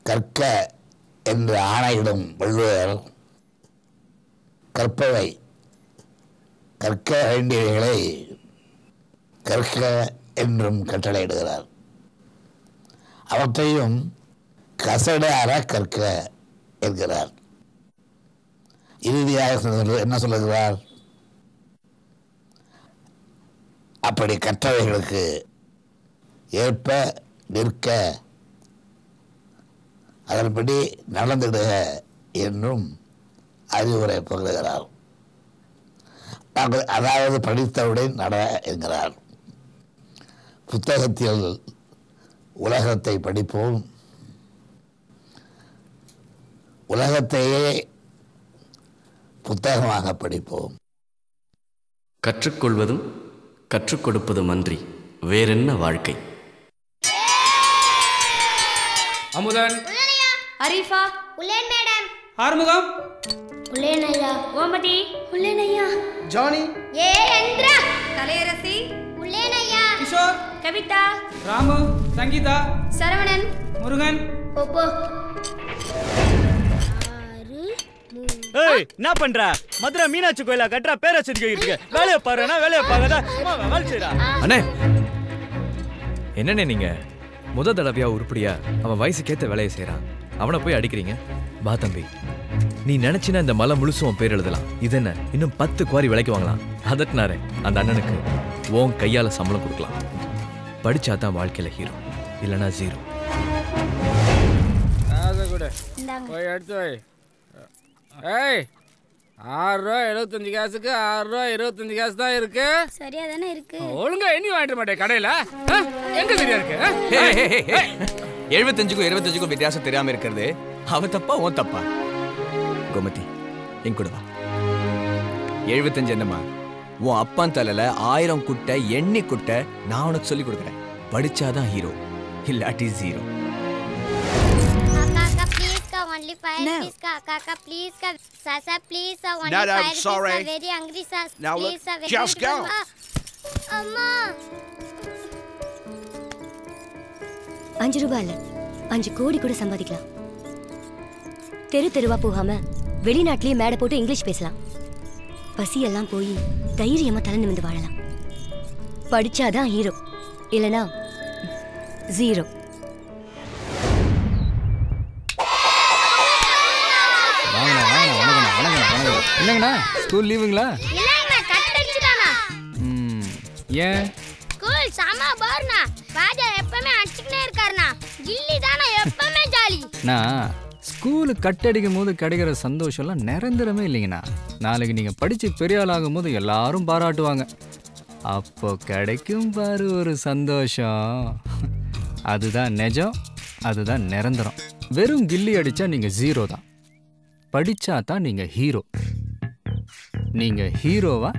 கற்க என்று ஆணையிடும் வள்ளுவர் கற்பவை கற்க வேண்டியவைகளை கற்க என்றும் கட்டளையிடுகிறார். அவற்றையும் கசடார கற்க என்கிறார். இறுதியாக என்ன சொல்லுகிறார்? அப்படி கற்றவைகளுக்கு ஏற்ப நிற்க, அதன்படி நடந்திடுக என்றும் அறிவுரை பகிர்கிறார். அதாவது படித்தவுடன் நட என்கிறார். புத்தகத்தில் உலகத்தை படிப்போம், உலகத்தையே புத்தகமாக படிப்போம். கற்றுக்கொள்வதும் கற்றுக் கொடுப்பதும் அன்றி வேறென்ன வாழ்க்கை? அமுதன், அரீஃபா, உலேன் மேடம், ஆறுமுகம், உலேன் ஐயா, கோமதி, உலேன் ஐயா, ஜானி, ஏ என்ற கலையரசி, உலேன் ஐயா, கிஷோர், கவிதா, ராமு, சங்கீதா, சரவணன், முருகன், போப்போ. ஏய், என்ன பண்ற? மதுரை மீனாட்சி கோயில கட்டுற பேரை செஞ்சுக்கிட்டு வேலையை பாருனா வேலையை பார்க்கதா வேலை செய்யறா. அண்ணே, என்னண்ணே நீங்க தடவையா உருப்படியா அவன் வயசுக்கேத்த வேலையை செய்யறான், அவனை போய் அடிக்கிறீங்க? பா தம்பி, நீ நினைச்சினா இந்த மலை முழுசும் உன் பேர் எழுதலாம். இது என்ன, இன்னும் 10 குவாரி விலைக்கு வாங்கலாம். அதட்டினாரே அந்த அண்ணனுக்கு உன் கையால சம்பளம் கொடுக்கலாம். படிச்சாதான் வாழ்க்கையில ஹீரோ, இல்லைன்னா ஜீரோ. போய் எடுத்து வை. ஏய், 6 ரூபா 75 காசுக்கு 6 ரூபா 25 காசு தான் இருக்கு. சரியா தானே இருக்கு. ஒழுங்கா எண்ணி வாங்கிட்டு மாட்டேன் கடையில. எங்க சரியா இருக்கு? 75க்கும் 25க்கும் வித்தியாசம் தெரியாம இருக்கிறது அவ தப்பா உன் தப்பா? கோமதி, என் கூட வா. 75 என்னம்மா? உன் அப்பன் தலையில 1000 குட்டை எண்ணி குட்டை நான் உனக்கு சொல்லி கொடுக்குறேன். படிச்சாதான் ஹீரோ, இல்லாட்டி zero. Only 5 please kaka please ka sasa please only No, 5 sorry. very angry sir Now please look, just go. amma 5 ரூபாய் இல்ல 5 கோடி கூட சம்பாதிக்கலாம். தெருவா போகாம வெளிநாட்டிலேயே மேடை போட்டு இங்கிலீஷ் பேசலாம். பசியெல்லாம் போய் தைரியமா தலை நிமிர்ந்து வாழலாம். படிச்சாதான் ஹீரோ, இல்லனா ஜீரோ. என்னங்கண்ணா, ஸ்கூல் லீவுங்களா? இல்லங்க கட் அடிச்சிட்டானா. ஏன்? ஸ்கூல் சாமா பாருனா, ராஜா எப்பவுமே அடிச்சிட்டே இருக்காருனா. கில்லி தான எப்பவுமே ஜாலி. நான் ஸ்கூல் கட் அடிக்கும் போது கிடைக்கிற சந்தோஷம்லாம் நிரந்தரமே இல்லைங்கண்ணா. நாளைக்கு நீங்கள் படித்து பெரிய ஆளாகும் போது எல்லாரும் பாராட்டுவாங்க. அப்போ கிடைக்கும் பாரு ஒரு சந்தோஷம், அதுதான் நிஜம், அதுதான் நிரந்தரம். வெறும் கில்லி அடித்தா நீங்கள் ஜீரோ தான், படித்தா தான் நீங்கள் ஹீரோ. நீங்கள் ஹீரோவா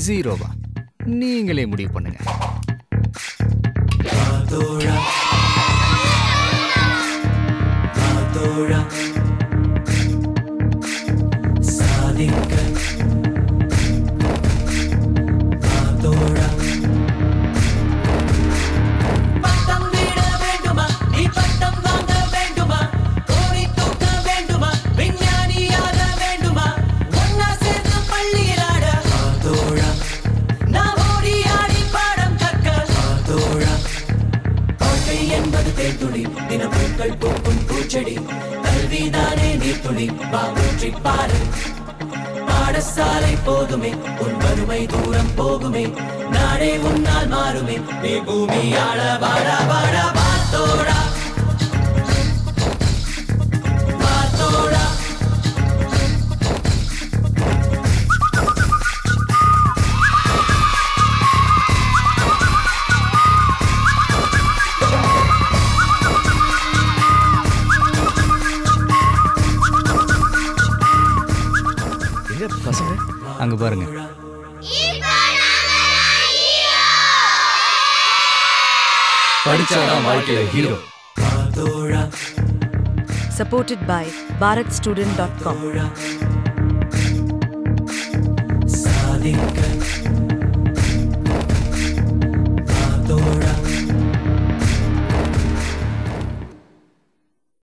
ஜீரோவா நீங்களே முடிவு பண்ணுங்க. பாடசாலை போதுமே உன் வறுமை தூரம் போகுமே, நாடே உன்னால் மாறுமே, நீ பூமி ஆள வாடா வாடா வாத்தோடா வாத்தோடா. பசங்க அங்க பாருங்க. படிச்சாதான் வாழ்க்கையில ஹீரோ. Supported by bharatstudent.com.